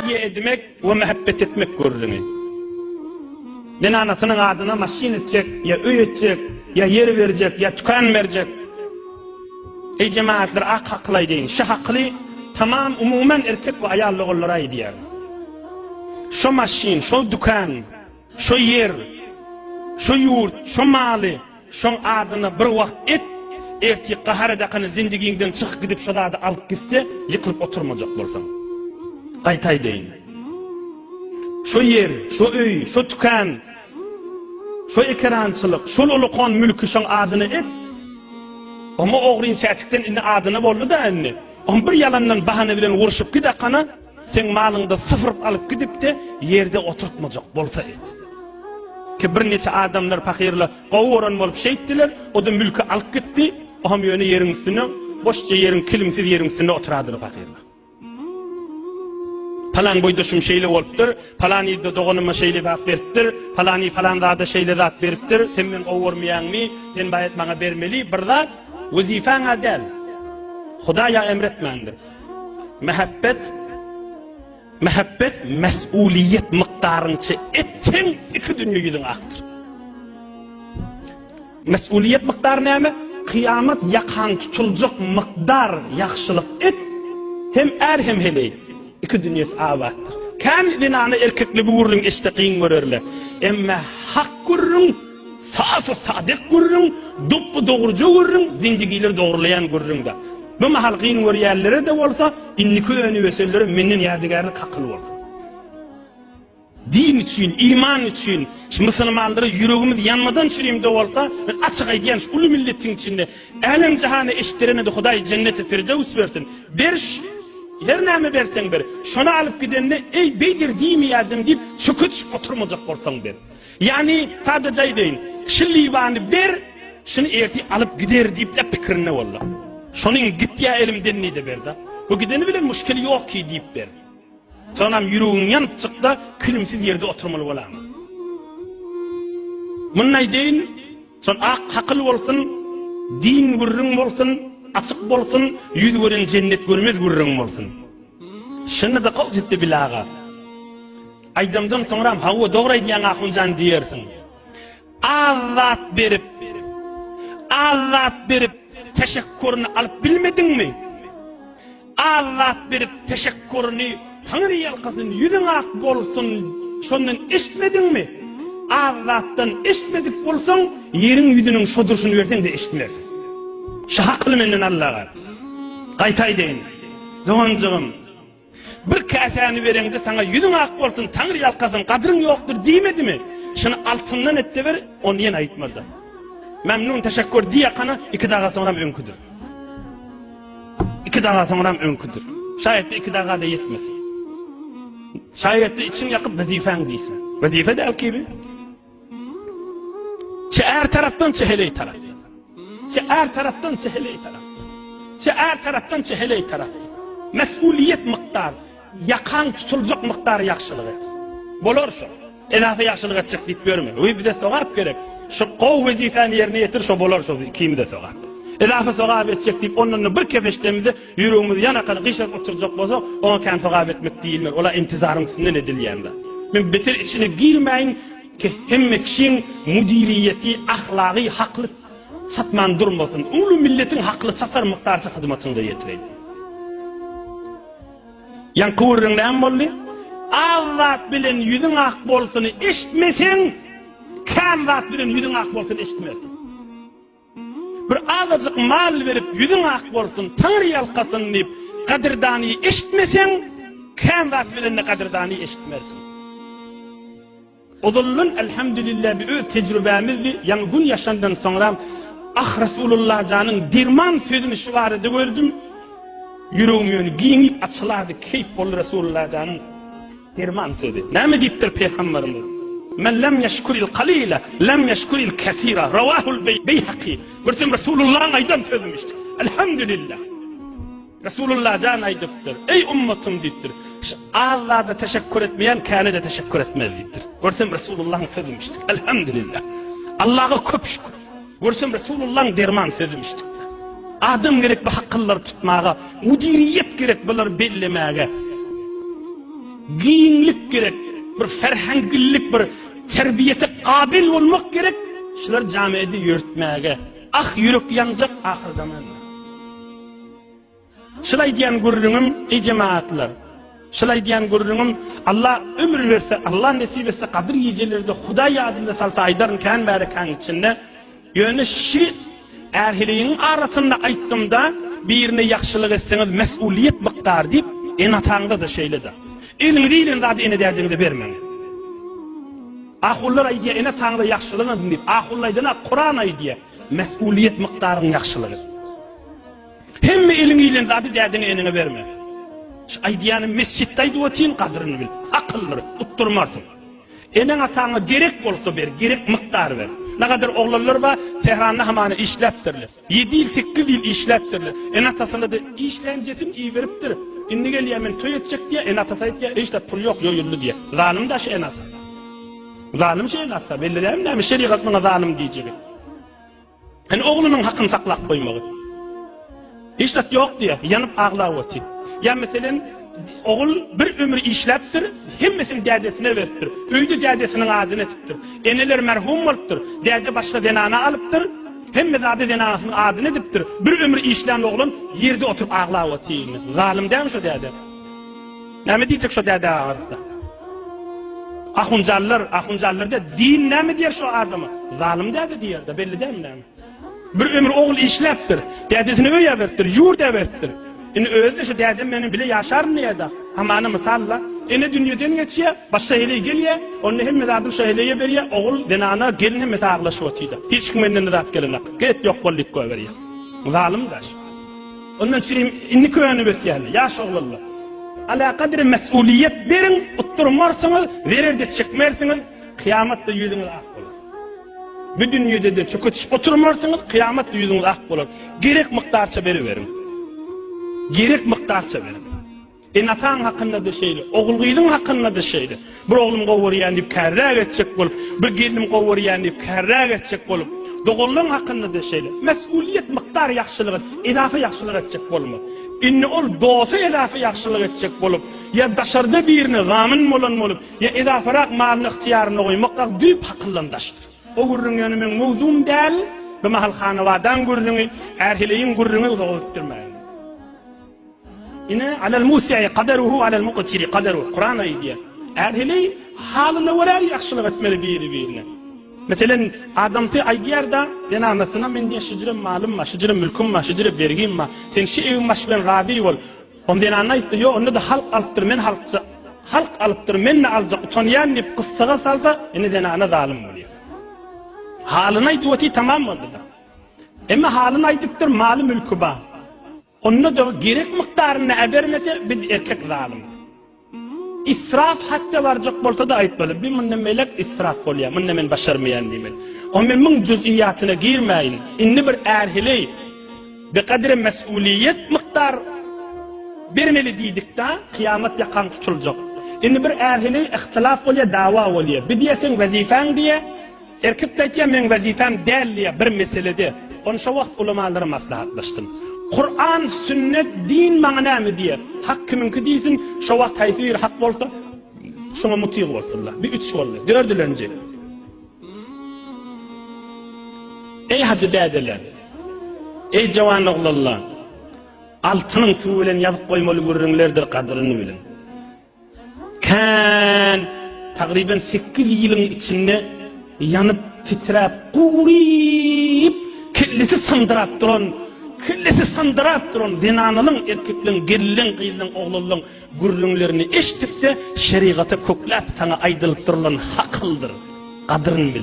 terbiye etmek ve muhabbet etmek görürüni. Den anasının adına maşin edecek, ya öy edecek, ya yer verecek, ya tükan verecek. Ey cemaatler, ak haklı deyin. Şu haklı tamam umumen erkek ve ayarlı oğullara ediyor. Şu maşin, şu dükkan, şu yer, şu yurt, şu mali, şu adına bir vakt et, erti qaharadaqını zindiginden çıkıp gidip şu da alıp gitse, yıkılıp oturmayacak bolsan. Qaytay deyin. Şu yer, şu öy, şu dükkan, şu ekrançılık, şu uluqon mülkü şu adını et, ama oğrin çəçikten indi adını boldu da indi. On bir yalandan bahane bilen vuruşup gidaqana, sen malında sıfır alıp gidip de yerde oturtmayacak bolsa et. Ki bir neçe adamlar fakirle qovuran bolup şeyttiler, o da mülkü alıp gitti, oham yönü yerin üstüne, boşça yerin, kilimsiz yerin üstüne oturadır fakirle. Falan boyda şum şeyle oluptur, falan yerde doğunuma şeyle zat veriptir, falan dağda şeyle zat veriptir, sen men qovurmayan mi, sen bayet bana vermeli, bir zat, vazifan adel. Xudaya emretmendir. Mehabbet, mesuliyet miktarınca etsen iki dünya yüzün aktır. Mesuliyet miktarı neymi? Kıyamet yakan tutulacak miktar yakşılık et, hem hem heley. İki dünyası avattır. Kendine ana erkekli bu vurun isteqin görürler. Emme hak görürün, safı sadık görürün, duppu doğrucu görürün, zindigiler doğrulayan görürün da. Bu mahalqin görüyenlere de olsa, inniki önü veselleri menin yadigarı kakıl olsun. Din için, iman için, Müslümanları yüreğimiz yanmadan çürüyüm de olsa, açık aydiyen şu ulu milletin içinde, alem cihane eşitlerine de Huday cenneti firdevs versin. Her neyme versen bir, şunu alıp gidenle, ey beydir değil mi yardım deyip, çöküt oturmayacak olsan bir. Yani sadece deyin, şu livanı ver, şunu erti alıp gider deyip de fikrine valla. Şunun git ya elimden ne de ver da. Bu gideni bilen müşkili yok ki deyip ver. Sonra yüreğin yanıp çık da külümsüz yerde oturmalı olamı. Bununla deyin, son akıl olsun, din gurrun olsun, açık bolsun, yüz gören cennet görmez gurrun olsun. Şunu da kol ciddi bilaga. Aydamdan sonra hava doğru ediyen ahuncan diyersin. Azat verip, teşekkürünü alıp bilmedin mi? Azat verip teşekkürünü Tanrı yalkasın, yüzün ak bolsun, şondan işitmedin mi? Azattan işitmedik bolsan, yerin yüzünün şodurşunu versen de işitmersin. Şahaklı menden Allah'a. Qaytay deyin. Doğancığım, bir kasani veren de sana yüzün ak bolsun, Tanrı yalkasın, kadrın yoktur demedi mi? Şunu altından et de ver, onu yine ayıtmadı. Memnun teşekkür diye kana, 2 dağa sonra önküdür. 2 dağa sonra önküdür. Şayet de 2 dağa da yetmesin. Şayet de için yakıp vazifen değilsin. Vazife de gibi. Her taraftan çeheley taraftan. Her taraftan çeheley taraftan. Her taraftan çeheley taraftan. Mesuliyet miktar, yakan tutulacak miktar yakşılık et. Bolor şu. Edafe yakşılık edecek deyip görme. Uy bir de soğap gerek. Şu qov vazifeni yerine yetir, şu bolor şu kimi de soğap. Edafe soğap edecek deyip onunla bir kefeştemizde yüreğimiz yanakını qışak oturacak bolsa, ona kan soğap etmek değilmir. Ola intizarın üstünden ediliyende. Ben beter içine girmeyin ki hem kişinin müdiriyeti, ahlaki, haklı satman durmasın. Ulu milletin haklı satar miktarca hizmetinde yetireyim. Yan kıvırın ne bolli? Azat bilen yüzün ak bolsunu işitmesen, kan zat bilen yüzün ak bolsunu işitmesin. Bir azıcık mal verip yüzün ak bolsun, Tanrı yalkasın deyip kadirdanıyı işitmesen, kan zat bilen ne kadirdanıyı işitmersin. Odullun elhamdülillah bir öz tecrübemizdi, yani gün yaşandan sonra Resulullah canın dirman sözünü şu vardı gördüm. Yüreğim yönü giyinip açılardı, keyif oldu Resulullah canın dirman sözü. Ne mi deyiptir Peygamberimiz? Men lem yeşkuril qalila, lem yeşkuril kesira. Ravahul Beyhaqi. Görsün Resulullah'ın aydan sözümüştür. Elhamdülillah. Resulullah can aydıptır. Ey ummetim deyiptir. Allah'a teşekkür etmeyen kâne de teşekkür etmez deyiptir. Görsün Resulullah'ın sözümüştür. Elhamdülillah. Allah'a köp şükür. Görsün Resulullah'ın derman sözümüştür. Adım gerek bu hakkılları tutmağa, müdiriyet gerek bunları bellemeye. giyinlik gerek, bir ferhangillik, bir terbiyete kabil olmak gerek. Şular camide yürütmeye. Ah yürek yanacak ahir zamanla. Şulay diyen gurrunum ey cemaatler. Şulay diyen gurrunum Allah ömür verse, Allah nasip etse kadir gecelerinde Huday adında salsa aydarın kan barikan içinde yönü şi erhiliğin arasında ayttımda birine yakşılık etseniz mesuliyet miktar deyip en atağında da şeyledi. Elini değilin zaten ene derdini de vermeyin. Ahullar ay diye ene atağında yakşılığını deyip ahullaydına Kur'an ay diye mesuliyet miktarının yakşılığı. Hem elini ilen zaten derdini enine verme. Ay diyanın mescittaydı otin kadrini bil. Akılları tutturmarsın. Enen atağına gerek olsa ver, gerek miktar ver. Ne kadar oğlanlar var Tehran'da hemen işleptirler. 7 yıl 8 yıl işleptirler. En atasına da işlencesin iyi veriptir. İndi gel hemen toy edecek diye en atasa diye işte pul yok yoyuldu diye. Zalim da şey en asa. Zalim şey en asa. Belli değil mi? Şeriat bana zalim diyecek. Yani oğlunun hakkını saklak koymağı. İşte yok diye yanıp ağlar otu. Ya mesela oğul bir ömür işleptir, hemmesini dədesine veriptir. Öydü dədesinin adını etiptir. Eneler merhum oluptur. Dəde başta denana alıptır. Hemme adı denanasının adını ediptir. Bir ömür işleyen oğlun yerde oturup ağlar otu. Zalim değil mi şu dəde? Ne mi diyecek şu dəde ağırda? Ahuncallar da din ne mi diyor şu adamı? Zalim dəde diyor da belli değil mi? Bir ömür oğul işleptir. Dədesini öye veriptir, yurda veriptir. Öyle şu derdem benim bile yaşar mı ya da? Ama misalla, dünyadan geçiyor, başka hele geliyor, onu hem mezadım şehirleye veriyor, oğul denana gelin hem mesağlaşıyor otuydu. Hiç kimenden de dert gelin. Get yok bollik koy veriyor. Zalim daş. Ondan sonra inni köyünü besiyerli, yaş oğlalla. Ala kadri mesuliyet verin, utturmarsanız, verir de çıkmarsınız, kıyamatta yüzünüz ak olur. Bir dünyada da çok oturmarsanız, kıyamatta yüzünüz ak olur. Gerek miktarça verin. Gerek miktarça verin. Atan hakkında da şeyli, oğulgıydın hakkında da şeyli. Bir oğlum qovuriyan deyip kərrəq etcek bolup, bir gelinim qovuriyan deyip kərrəq etcek bolup, doğulun hakkında da şeyli. Mesuliyet miktar yaxşılığı, edafe yaxşılığı etcek bolma. İnni ol dosa edafe yaxşılığı etcek bolup, ya daşarda birini zamin molan bolup, ya edaferak malını ixtiyarını koymakta düyüp hakkıllandaştır. O gurrun yönümün mevzum değil, bir mahal xanavadan gurrunu, erhileyin gurrunu doğultturmayın. Yine alel musi'i kaderuhu alel muqtiri kaderuhu. Kur'an ayetiye. Erhili halına varar yaxşılık etmeli birine. Mesela adamsı aydiyarda den anasına men diye şıcırım malım ma, şıcırım mülküm ma, şıcırım vergim ma. Sen şu evin maşben rabi ol. Ondan anaysa yo onu da halk alıptır men halk alıptır men ne alacak utanyan deyip kıssaga salsa yine den ana zalim oluyor. Halına aydıvati tamam oldu da. Ama halına aydıptır malı mülkü ba. Onu da gerek miktarını vermese bir erkek zalim. İsraf hatta varacak bolsa da ayıp böyle. Bir münden melek israf oluyor. Münden men başarmayan diyemel. O men cüz'iyatına girmeyin. İnni bir erhili bir kadri mesuliyet miktar vermeli dedik de kıyamet yakan tutulacak. İnni bir erhili ihtilaf oluyor, dava oluyor. Bir diye sen vazifen diye erkek de diye men vazifem değil diye bir meselede. Onu şu vakit ulamaları maslahatlaştım. Kur'an, sünnet, din mana mı diye. Hakkı mümkün değilsin, şu vakit taysir hak olsa, şuna muti olsunlar. Bir üç oldu, dördülünce. Ey hacı dädeler, ey cavan oğlanlar, altının suvilen yazıp koymalı gurrunlardır kadrini bilin. Kan, takriben 8 yılın içinde yanıp, titrep, kuğriyip, kellesi sandırap duran, Killesi sandırap durun, dinanılın, erkeklerin, gelin, kıyılın, oğlulun gurrunlarını eşitipse, şeriatı koklap sana aydılıp durulan hakıldır. Kadrın bil.